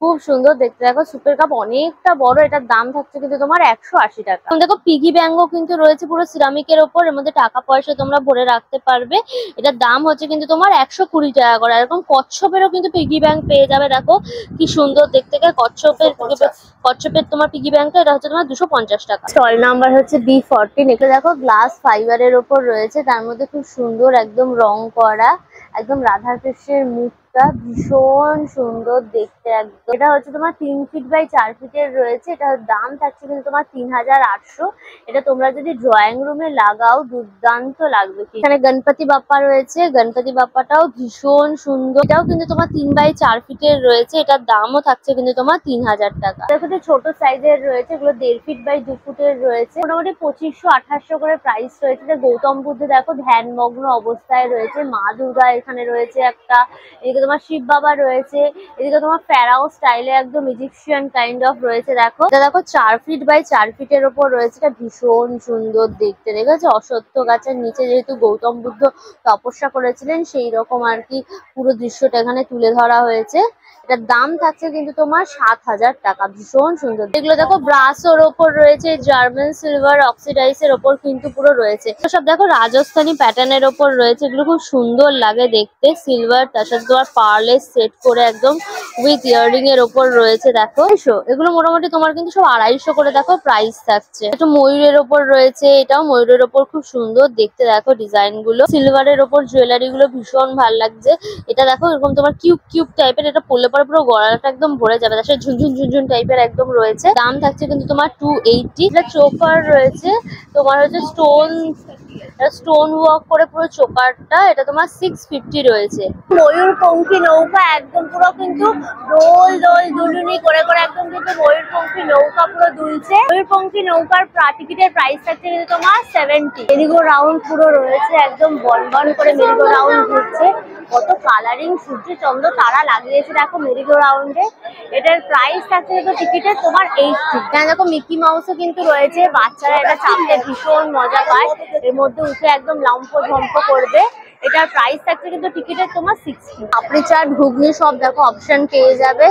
খুব সুন্দর দেখতে। দেখো সুপের কাপ অনেকটা বড়, এটার দাম থাকছে কিন্তু তোমার 180 টাকা। দেখো পিগি ব্যাংকও কিন্তু রয়েছে পুরো সিরামিকের ওপর, এর মধ্যে টাকা পয়সা তোমরা ভরে রাখতে পারবে। এটার দাম হচ্ছে কিন্তু তোমার 120 টাকা করে। এরকম কচ্ছপেরও কিন্তু পিগি ব্যাংক পেয়ে যাবে। দেখো কি সুন্দর দেখতে, কচ্ছপের তোমার পিগি ব্যাংকটা এটা হচ্ছে তোমার 250 টাকা। স্টল নাম্বার হচ্ছে B14। এটা দেখো গ্লাস ফাইবারের ওপর রয়েছে, তার মধ্যে খুব সুন্দর একদম রং করা, একদম রাধাকৃষ্ণের মুখটা ভীষণ সুন্দর দেখতে একদম। এটা হচ্ছে তোমার 3 ফিট বাই 4 ফিটের রয়েছে। এটার দাম থাকছে কিন্তু তোমার 3800। এটা তোমরা যদি ড্রয়িং রুমে লাগাও দুর্দান্ত লাগবে। এখানে গণপতি বাপ্পা রয়েছে, গণপতি বাপ্পাটাও ভীষণ সুন্দর। এটাও কিন্তু তোমার 3 বাই 4 ফিটের রয়েছে। এটার দামও থাকছে কিন্তু তোমার 3000 টাকা। দেখো ছোট সাইজের রয়েছে, এগুলো 1.5 ফিট বাই 2 ফুটের রয়েছে। মোটামুটি 2500-2800 করে প্রাইস রয়েছে। গৌতম বুদ্ধ দেখো ধ্যানমগ্ন অবস্থায় রয়েছে, মা দুর্গা এখানে রয়েছে একটা, এদিকে তোমার শিব বাবা রয়েছে, এদিকে তোমার ফেরাও স্টাইলে একদম ইজিপশিয়ান কাইন্ড অফ রয়েছে। দেখো এটা দেখো 4 ফিট বাই 4 ফিটের ওপর রয়েছে। এটা ভীষণ সুন্দর দেখতে। দেখেছো অশ্বত্থ গাছের নিচে যেহেতু গৌতম বুদ্ধ তপস্যা করেছিলেন সেই রকম আর কি পুরো দৃশ্যটা এখানে তুলে ধরা হয়েছে। এটার দাম থাকছে কিন্তু তোমার 7000 টাকা। ভীষণ সুন্দর। এগুলো দেখো ব্রাসের ওপর রয়েছে, জার্মান সিলভার অক্সিডাইজ এর ওপর কিন্তু পুরো রয়েছে। সব দেখো রাজস্থানী প্যাটার্নের ওপর রয়েছে, এগুলো খুব সুন্দর লাগে দেখতে। সিলভার তার সাথে তোমার পার্লেস সেট করে একদম উইথ ইয়াররিং এর ওপর রয়েছে। দেখো এগুলো মোটামুটি তোমার কিন্তু সব 250 করে দেখো প্রাইস থাকছে। একটু ময়ূরের ওপর রয়েছে, এটাও ময়ূরের ওপর খুব সুন্দর দেখতে। দেখো ডিজাইন গুলো সিলভারের ওপর জুয়েলারি গুলো ভীষণ ভালো লাগছে। এটা দেখো এরকম তোমার কিউব কিউব টাইপের, এটা পরলে পরে পুরো গলাটা একদম ভরে যাবে। তার সাথে ঝুনঝুন ঝুনঝুন টাইপের একদম রয়েছে। দাম থাকছে কিন্তু তোমার 280। এটা চোকার রয়েছে তোমার হচ্ছে স্টোন ওয়ার্ক করে পুরো চোকারটা, এটা তোমার 650 রয়েছে। ময়ূরপঙ্খী নৌকা একদম পুরো কিন্তু দোল দোল দুলুনি করে করে একদম কিন্তু ময়ূরপঙ্খী নৌকা পুরো দুলছে। ময়ূরপঙ্খী নৌকার টিকিটের প্রাইস থাকছে কিন্তু তোমার 70। মেরিগো রাউন্ড পুরো রয়েছে, একদম বনবন করে মেরিগো রাউন্ড ঘুরছে। কত কালারিং সূর্য চন্দ্র তারা লাগিয়েছে দেখো মেরিগো রাউন্ডে। এটার প্রাইস থাকছে কিন্তু টিকিটের তোমার 80। এখানে দেখো মিকি মাউসও কিন্তু রয়েছে, বাচ্চারা এটা চাপতে ভীষণ মজা পায়, এর মধ্যে উঠে একদম লম্প ঝম্প করবে। এটার প্রাইস থাকছে কিন্তু টিকিটের তোমার 60। পাপড়ি চাট ঘুগনি সব দেখো অপশন পেয়ে যাবে।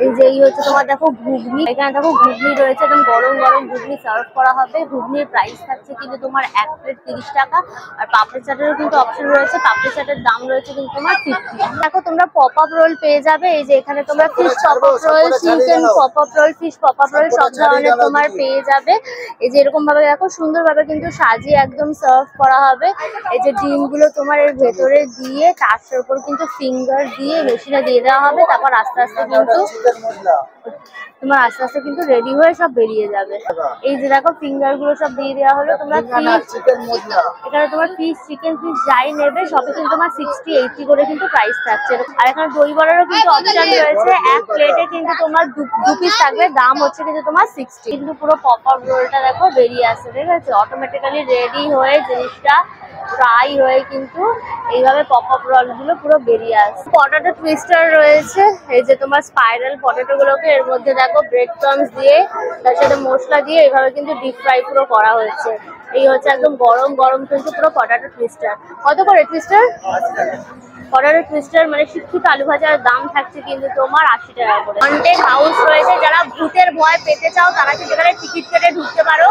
এই যে এই হচ্ছে তোমার দেখো ঘুগনি, এখানে দেখো ঘুগনি রয়েছে, একদম গরম গরম ঘুগনি সার্ভ করা হবে। ঘুগনির প্রাইস থাকছে কিন্তু তোমার 1 প্লেট 30 টাকা। আর পাপড়ি চাটেরও কিন্তু অপশন রয়েছে, পাপড়ি চাটের দাম রয়েছে কিন্তু তোমার 50। দেখো তোমরা পপ আপ রোল পেয়ে যাবে। এই যে এখানে তোমরা fish pop up role, chicken pop up role, fish pop up role সব ধরনের তোমার পেয়ে যাবে। এই যে এরকম ভাবে দেখো সুন্দরভাবে কিন্তু সাজিয়ে একদম সার্ভ করা হবে। এই যে ডিমগুলো তোমার এর ভেতরে দিয়ে তার উপর কিন্তু ফিঙ্গার দিয়ে মেশিনে দিয়ে দেওয়া হবে। তারপর আস্তে আস্তে কিন্তু তোমার আস্তে আস্তে কিন্তু রেডি হয়ে সব বেরিয়ে যাবে। এই যে দেখো ফিঙ্গার গুলো সব দিয়ে দেওয়া হলো। তোমরা এখানে তোমার ফিশ চিকেন ফিশ যাই নেবে সবই কিন্তু তোমার 60-80 করে কিন্তু প্রাইস থাকছে। আর এখানে দই বড়ারও কিন্তু অপশন রয়েছে, এক প্লেটে কিন্তু তোমার 2 পিস থাকবে, দাম হচ্ছে কিন্তু তোমার 60। কিন্তু পুরো পপ আপ রোলটা দেখো বেরিয়ে আসছে, ঠিক আছে, অটোমেটিক্যালি রেডি হয়ে জিনিসটা ফ্রাই হয়ে কিন্তু এইভাবে পপ আপ রোল গুলো পুরো বেরিয়ে আসছে। পটেটো টুইস্টার রয়েছে, এই যে তোমার স্পাইরাল পটেটো গুলোকে এর মধ্যে দেখো ব্রেড ক্রাম্বস দিয়ে তার সাথে মশলা দিয়ে এইভাবে কিন্তু ডিপ ফ্রাই পুরো করা হয়েছে। এই হচ্ছে একদম গরম গরম কিন্তু পুরো পটেটো টুইস্টার। কত করে টুইস্টার? পটেটো টুইস্টার মানে শিক্ষিত আলু ভাজার দাম থাকছে কিন্তু তোমার 80 টাকা করে। হন্টেড হাউস রয়েছে, যারা ভূতের ভয় পেতে চাও তারা কিন্তু এখানে টিকিট কেটে ঢুকতে পারো।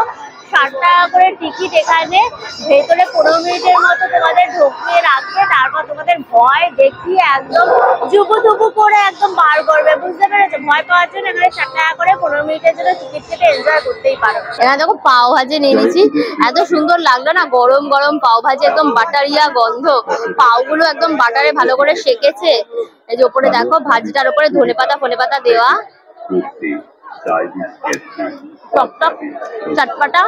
60 টাকা করে টিকিট। এখানে ভেতরে 15 মিনিটের মতো তোমাদের ঢুকিয়ে রাখবে, তারপর তোমাদের ভয় দেখিয়ে একদম জুবুধুবু করে একদম বার করবে, বুঝতে পেরেছো? ভয় পাওয়ার জন্য এখানে 60 টাকা করে 15 মিনিটের জন্য টিকিট কেটে এনজয় করতেই পারো। এখানে দেখো পাও ভাজি নিয়ে নিয়েছি, এত সুন্দর লাগলো না, গরম গরম পাও ভাজি, একদম বাটারিয়া গন্ধ। পাওগুলো একদম বাটারে ভালো করে সেকেছে। এই যে উপরে দেখো ভাজিটার উপরে ধনেপাতা ফনেপাতা দেওয়া, টকটক চটপাটা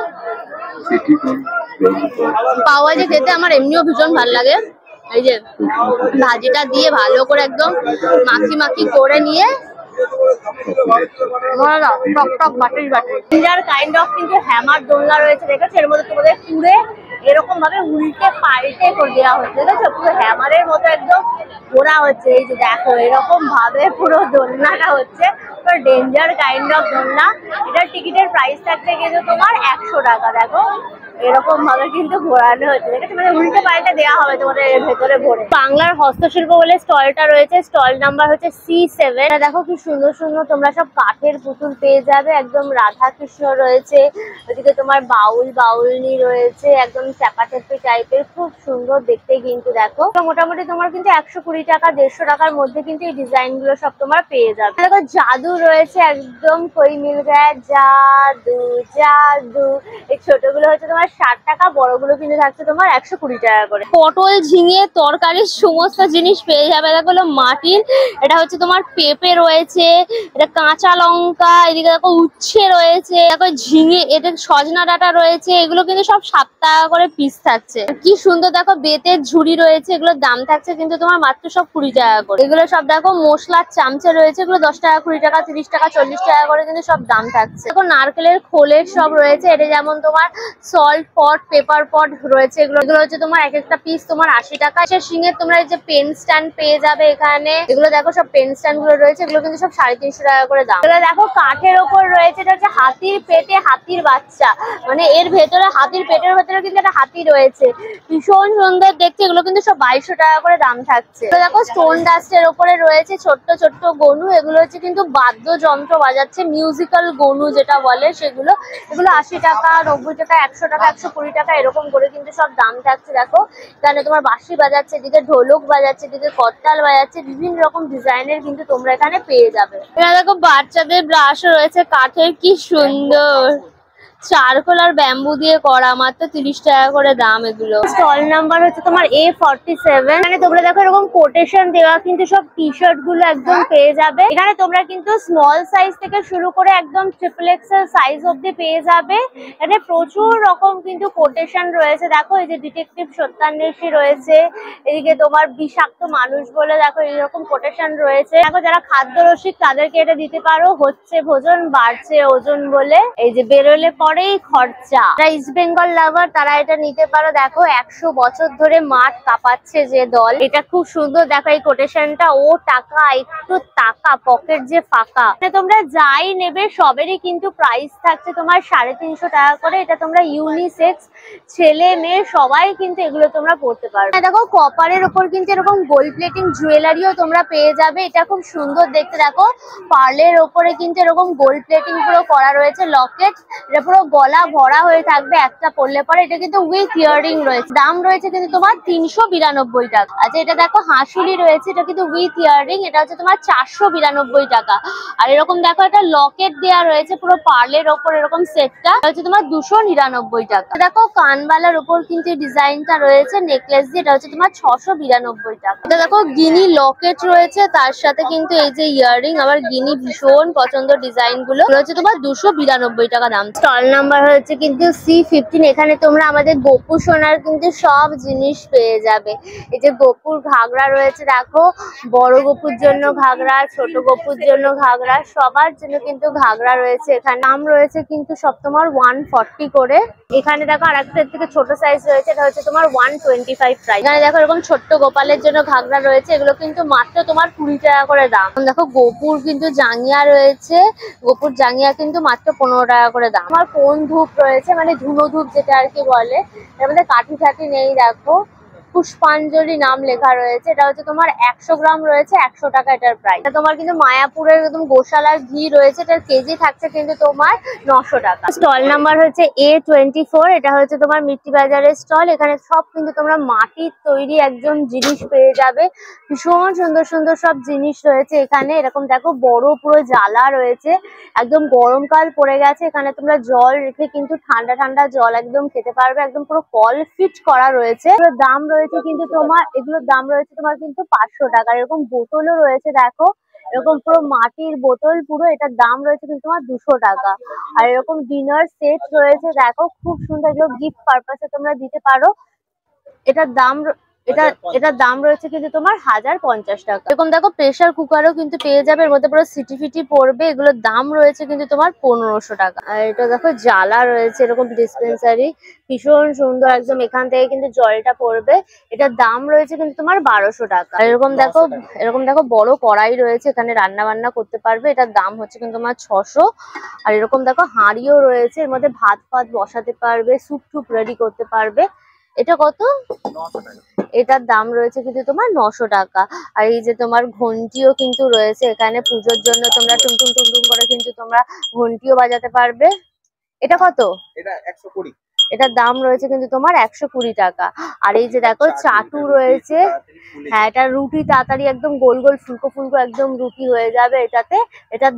পাও ভাজি খেতে আমার এমনিও ভীষণ ভালো লাগে। এই যে ভাজিটা দিয়ে ভালো করে একদম মাখি মাখি করে নিয়ে টক টক বাটারি বাটারি। কাইন্ড অফ কিন্তু হ্যামার দোলনা রয়েছে, দেখেছো, এর মধ্যে তোমাদের পুরে এরকম ভাবে উল্টে পাল্টে করে দেওয়া হচ্ছে, দেখেছো পুরো হ্যামারের মতো একদম ঘোরা হচ্ছে। এই যে দেখো এরকম ভাবে পুরো দোলনাটা হচ্ছে, পুরো ডেঞ্জার কাইন্ড অফ দোলনা। এটার টিকিটের প্রাইস থাকছে কিন্তু তোমার 100 টাকা। দেখো এরকম ভাবে কিন্তু ঘোরানো হচ্ছে, ঠিক আছে, মানে উল্টে পাল্টে দেওয়া হবে তোমাদের এর ভেতরে ভরে। বাংলার হস্তশিল্প বলে স্টলটা রয়েছে, স্টল নাম্বার হচ্ছে C7। দেখো কি সুন্দর সুন্দর তোমরা সব কাঠের পুতুল পেয়ে যাবে, একদম রাধা কৃষ্ণ রয়েছে, ওদিকে তোমার বাউল বাউলনি রয়েছে, একদম চাপাচাপি টাইপের, খুব সুন্দর দেখতে কিন্তু। দেখো মোটামুটি তোমার কিন্তু 120 টাকা 150 টাকার মধ্যে কিন্তু এই ডিজাইন গুলো সব তোমার পেয়ে যাবে। দেখো জাদু রয়েছে, একদম কই মিল গায়ে জাদু জাদু। এই ছোটগুলো হচ্ছে তোমার 60 টাকা, বড়গুলো কিন্তু থাকছে তোমার 120 টাকা করে। পটল ঝিঙে তরকারির সমস্ত জিনিস পেয়ে যাবে। দেখো মাটির, এটা হচ্ছে তোমার পেঁপে রয়েছে, এটা কাঁচা লঙ্কা, এদিকে দেখো উচ্ছে রয়েছে, দেখো ঝিঙে, এটা সজনা ডাঁটা রয়েছে, এগুলো কিন্তু সব 7 টাকা করে পিস থাকছে। কি সুন্দর দেখো বেতের ঝুড়ি রয়েছে, এগুলোর দাম থাকছে কিন্তু তোমার মাত্র সব 20 টাকা করে। এগুলো সব দেখো মশলার চামচে রয়েছে, এগুলো 10 টাকা 20 টাকা 30 টাকা 40 টাকা করে কিন্তু সব দাম থাকছে। দেখো নারকেলের খোলের সব রয়েছে, এটা যেমন তোমার সল্ট পট পেপার পট রয়েছে, এগুলো হচ্ছে তোমার এক একটা পিস তোমার 80 টাকা। শিঙের তোমরা এই যে পেন স্ট্যান্ড পেয়ে যাবে এখানে, এগুলো দেখো সব পেন স্ট্যান্ড গুলো রয়েছে, এগুলো কিন্তু সব 350 টাকা করে দাম। এগুলো দেখো কাঠের ওপর রয়েছে, এটা হচ্ছে হাতির পেটে হাতির বাচ্চা, মানে এর ভেতরে হাতির পেটের ভেতরে কিন্তু একটা হাতি রয়েছে, ভীষণ সুন্দর দেখতে। এগুলো কিন্তু সব 2200 টাকা করে দাম থাকছে। দেখো স্টোন ডাস্টের ওপরে রয়েছে ছোট্ট ছোট্ট গনু, এগুলো হচ্ছে কিন্তু বাদ্যযন্ত্র বাজাচ্ছে, মিউজিক্যাল গনু যেটা বলে সেগুলো। এগুলো 80 টাকা 90 টাকা 100 টাকা 120 টাকা এরকম করে কিন্তু সব দাম থাকছে। দেখো এখানে তোমার বাঁশি বাজাচ্ছে, এদিকে ঢোলক বাজাচ্ছে, এদিকে করতাল বাজাচ্ছে, বিভিন্ন রকম ডিজাইনের কিন্তু তোমরা এখানে পেয়ে যাবে। এখানে দেখো বাচ্চাদের ব্রাশও রয়েছে কাঠের, কি সুন্দর, চারকোল আর ব্যাম্বু দিয়ে করা, মাত্র 30 টাকা করে দাম এগুলো। স্টল নাম্বার হচ্ছে তোমার A47। মানে তোমরা দেখো এরকম কোটেশন দেওয়া কিন্তু সব টি শার্ট গুলো একদম পেয়ে যাবে। এখানে তোমরা কিন্তু স্মল সাইজ থেকে শুরু করে একদম XXL সাইজ অব্দি পেয়ে যাবে। এখানে প্রচুর রকম কিন্তু কোটেশন রয়েছে। দেখো এই যে ডিটেকটিভ সত্যান্বেষী রয়েছে, এদিকে তোমার বিষাক্ত মানুষ বলে দেখো এইরকম কোটেশন রয়েছে। দেখো যারা খাদ্য রসিক তাদেরকে এটা দিতে পারো, হচ্ছে ভোজন বাড়ছে ওজন বলে, এই যে বেরোলে পরেই খরচা। যারা ইস্ট বেঙ্গল লাভার তারা এটা নিতে পারো। দেখো 100 বছর ধরে মাঠ কাঁপাচ্ছে যে দল, এটা খুব সুন্দর। দেখো এই কোটেশনটা, ও টাকা একটু টাকা পকেট যে ফাঁকা। তোমরা যাই নেবে সবেরই কিন্তু প্রাইস থাকছে তোমার 350 টাকা করে। এটা তোমরা ইউনিসেক্স ছেলে মেয়ে সবাই কিন্তু এগুলো তোমরা পড়তে পারো। দেখো কপারের ওপর কিন্তু এরকম গোল্ড প্লেটিং জুয়েলারিও তোমরা পেয়ে যাবে, এটা খুব সুন্দর দেখতে। দেখো পার্লের ওপরে কিন্তু এরকম গোল্ড প্লেটিং পুরো করা রয়েছে, লকেট, এটা পুরো গলা ভরা হয়ে থাকবে একটা পরলে পরে। এটা কিন্তু উইথ ইয়াররিং রয়েছে, দাম রয়েছে কিন্তু তোমার 392 টাকা। আচ্ছা এটা দেখো হাঁসুলি রয়েছে, এটা কিন্তু উইথ ইয়াররিং, এটা হচ্ছে তোমার 492 টাকা। আর এরকম দেখো একটা লকেট দেওয়া রয়েছে পুরো পার্লের ওপর, এরকম সেটটা হচ্ছে তোমার 299 টাকা। দেখো কানবালার উপর কিন্তু ডিজাইনটা রয়েছে নেকলেস দিয়ে, এটা হচ্ছে তোমার 692 টাকা। এটা দেখো গিনি লকেট রয়েছে, তার সাথে কিন্তু এই যে ইয়াররিং, আবার গিনি ভীষণ পছন্দ ডিজাইন গুলো, হচ্ছে তোমার 292 টাকা দাম। স্টল নাম্বার হচ্ছে কিন্তু C15। এখানে তোমরা আমাদের গোপু সোনার কিন্তু সব জিনিস পেয়ে যাবে। এই যে গোপুর ঘাগরা রয়েছে, দেখো বড় গোপুর জন্য ঘাগরা, ছোট গোপুর জন্য ঘাগরা, সবার জন্য কিন্তু ঘাগরা রয়েছে। এখানে দাম রয়েছে কিন্তু সব তোমার 140 করে। এখানে দেখো আরেকটা থেকে ছোট সাইজ রয়েছে, এটা হচ্ছে তোমার 125 প্রাইস। এখানে দেখো এরকম ছোট্ট গোপালের জন্য ঘাগরা রয়েছে, এগুলো কিন্তু মাত্র তোমার 20 টাকা করে দাম। দেখো গোপুর কিন্তু জাঙ্গিয়া রয়েছে, গোপুর জাঙ্গিয়া কিন্তু মাত্র 15 টাকা করে দাম। আমার কোন ধূপ রয়েছে, মানে ধুনো ধূপ যেটা আর কি বলে, এর মধ্যে কাঠি ঠাঠি নেই। দেখো পুষ্পাঞ্জলি নাম লেখা রয়েছে, এটা হচ্ছে তোমার 100 গ্রাম রয়েছে 100 টাকা এটার প্রাইস। এটা তোমার কিন্তু মায়াপুরের একদম গোশালার ঘি রয়েছে, এটার কেজি থাকছে কিন্তু তোমার 900 টাকা। স্টল নাম্বার হচ্ছে A24। এটা হচ্ছে তোমার মিট্টি বাজারের স্টল। এখানে সব কিন্তু তোমরা মাটির তৈরি একদম জিনিস পেয়ে যাবে, ভীষণ সুন্দর সুন্দর সব জিনিস রয়েছে এখানে। এরকম দেখো বড় পুরো জ্বালা রয়েছে, একদম গরমকাল পড়ে গেছে, এখানে তোমরা জল রেখে কিন্তু ঠান্ডা ঠান্ডা জল একদম খেতে পারবে, একদম পুরো কল ফিট করা রয়েছে। দাম রয়েছে কিন্তু তোমার, এগুলোর দাম রয়েছে তোমার কিন্তু 500 টাকা। এরকম বোতলও রয়েছে, দেখো এরকম পুরো মাটির বোতল পুরো, এটার দাম রয়েছে কিন্তু তোমার 200 টাকা। আর এরকম ডিনার সেট রয়েছে, দেখো খুব সুন্দর, এগুলো গিফট পারপাসে তোমরা দিতে পারো। এটার দাম এটার দাম রয়েছে কিন্তু তোমার 1050 টাকা। এরকম দেখো প্রেসার কুকারও কিন্তু পেয়ে যাবে, এর মধ্যে পুরো সিটি ফিটি পড়বে। এগুলোর দাম রয়েছে কিন্তু তোমার 1500 টাকা। আর এটা দেখো জ্বালা রয়েছে এরকম ডিসপেন্সারি, ভীষণ সুন্দর একদম, এখান থেকে কিন্তু জলটা পড়বে। এটার দাম রয়েছে কিন্তু তোমার 1200 টাকা। আর এরকম দেখো বড় কড়াই রয়েছে, এখানে রান্না বান্না করতে পারবে। এটার দাম হচ্ছে কিন্তু তোমার 600। আর এরকম দেখো হাঁড়িও রয়েছে, এর মধ্যে ভাত ফাত বসাতে পারবে, স্যুপ টুপ রেডি করতে পারবে। এটা কত? 900 টাকা। এটার দাম রয়েছে কিন্তু তোমার 900 টাকা। আর এই যে তোমার ঘন্টিও কিন্তু রয়েছে এখানে, পুজোর জন্য তোমরা টুমটুম টুমটুম করে কিন্তু তোমরা ঘন্টিও বাজাতে পারবে। এটা কত? এটা 120। এটার দাম রয়েছে কিন্তু তোমার 120 টাকা। আর এই যে দেখো চাটু রয়েছে, হ্যাঁ এটা রুটি তাড়াতাড়ি একদম গোল গোল ফুলকো ফুলকো একদম রুটি হয়ে যাবে এটাতে। এটার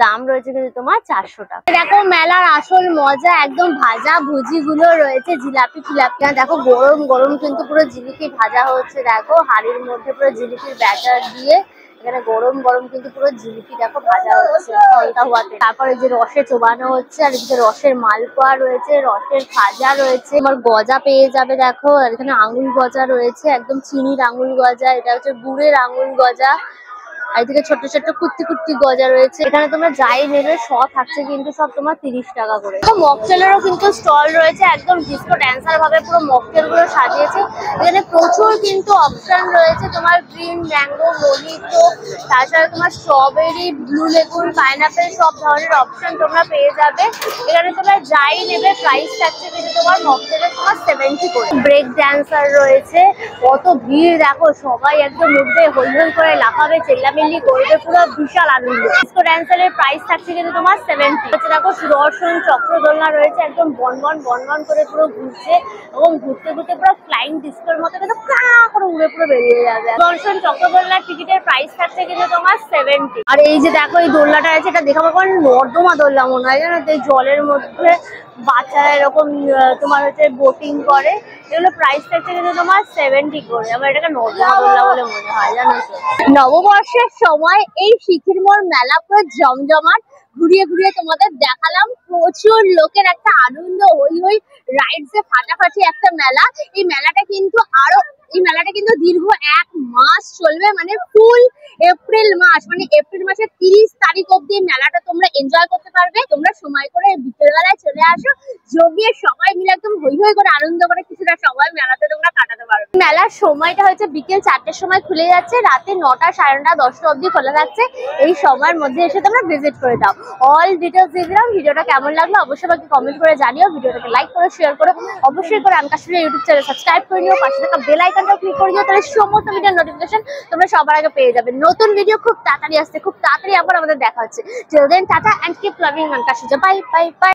দাম রয়েছে কিন্তু তোমার 400 টাকা। দেখো মেলার আসল মজা, একদম ভাজা ভুজি গুলো রয়েছে, জিলাপি ফিলাপি। দেখো গরম গরম কিন্তু পুরো জিলিপি ভাজা হচ্ছে, দেখো হাড়ির মধ্যে পুরো জিলিপির ব্যাটার দিয়ে এখানে গরম গরম কিন্তু পুরো জিলিপি দেখো ভাজা হচ্ছে হালকা হওয়াতে। তারপরে যে রসে চোবানো হচ্ছে, আর এদিকে রসের মালপোয়া রয়েছে, রসের খাজা রয়েছে, তোমার গজা পেয়ে যাবে দেখো। আর এখানে আঙুল গজা রয়েছে, একদম চিনির আঙুল গজা, এটা হচ্ছে গুড়ের আঙুল গজা। আর এদিকে ছোট্ট ছোট্ট কুত্তি কুত্তি গজা রয়েছে। এখানে তোমরা যাই নেবে সব থাকছে কিন্তু সব তোমার 30 টাকা করে। তো মকটেলেরও কিন্তু স্টল রয়েছে, একদম ডিস্কো ড্যান্সার ভাবে পুরো মকটেল গুলো সাজিয়েছে। এখানে প্রচুর কিন্তু অপশন রয়েছে, তোমার গ্রিন ম্যাঙ্গো, মজিটো, তাছাড়া তোমার স্ট্রবেরি, ব্লু লেগুন, পাইনাপেল, সব ধরনের অপশন তোমরা পেয়ে যাবে। এখানে তোমরা যাই নেবে প্রাইস থাকছে কিন্তু তোমার মকটেলে তোমার 70 করে। ব্রেক ড্যান্সার রয়েছে, কত ভিড় দেখো, সবাই একদম উঠবে, হই হই করে লাফাবে, চেল্লামিল্লি করবে, পুরো বিশাল আনন্দ। ডিস্কো ড্যান্সারের প্রাইস থাকছে কিন্তু তোমার 70। দেখো সুদর্শন চক্র দোলনা রয়েছে, একদম বনবন বনবন করে পুরো ঘুরছে, এবং ঘুরতে ঘুরতে পুরো ফ্লাইং ডিস্কোর মতো কিন্তু কা করে উড়ে পুরো বেরিয়ে যাবে। সুদর্শন চক্র দোলনার টিকিটের প্রাইস থাকছে কিন্তু তোমার 70। আর এই যে দেখো এই দোলনাটা আছে, এটা দেখাবো কারণ নর্দমা দোলনা মনে হয়, জানো তো, এই জলের মধ্যে বাচ্চারা এরকম তোমার হচ্ছে বোটিং করে। এগুলো প্রাইস থাকছে কিন্তু তোমার 70 করে। আমার এটাকে নর্দমা দোলনা বলে মনে হয়, জানো তো। নববর্ষের সময় এই শিখির মোড় মেলা পুরো জমজমাট, ঘুরিয়ে ঘুরিয়ে তোমাদের দেখালাম। প্রচুর লোকের একটা আনন্দ, হই হই রাইডস এ ফাটাফাটি একটা মেলা। এই মেলাটা কিন্তু দীর্ঘ 1 মাস চলবে, মানে ফুল এপ্রিল মাস, মানে এপ্রিল মাসের 30 তারিখ অব্দি মেলাটা তোমরা এনজয় করতে পারবে। তোমরা সময় করে বিকেল বেলায় চলে আসো, জমিয়ে সবাই মিলে একদম হই হই করে আনন্দ করে কিছুটা সময় মেলাতে তোমরা কাটাতে পারবে। মেলার সময়টা হচ্ছে বিকেল 4টের সময় খুলে যাচ্ছে, রাতে 9টা, 9:30, 10টা অব্দি খোলা থাকছে। এই সময়ের মধ্যে এসে তোমরা ভিজিট করে দাও। অল ডিটেলস দিয়ে দিলাম। ভিডিওটা কেমন লাগলো অবশ্যই আমাকে কমেন্ট করে জানিও। ভিডিওটাকে লাইক করো, শেয়ার করো, অবশ্যই করে আনকাশুলি ইউটিউব চ্যানেল সাবস্ক্রাইব করে নিও, পাশে থাকা বেল আইকনটাও ক্লিক করে দিও, তাহলে সমস্ত ভিডিওর নোটিফিকেশন তোমরা সবার আগে পেয়ে যাবে। নতুন ভিডিও খুব তাড়াতাড়ি আসছে, খুব তাড়াতাড়ি আবার আমাদের দেখা হচ্ছে। Till then tata and keep loving আনকাশুলি। Bye bye by.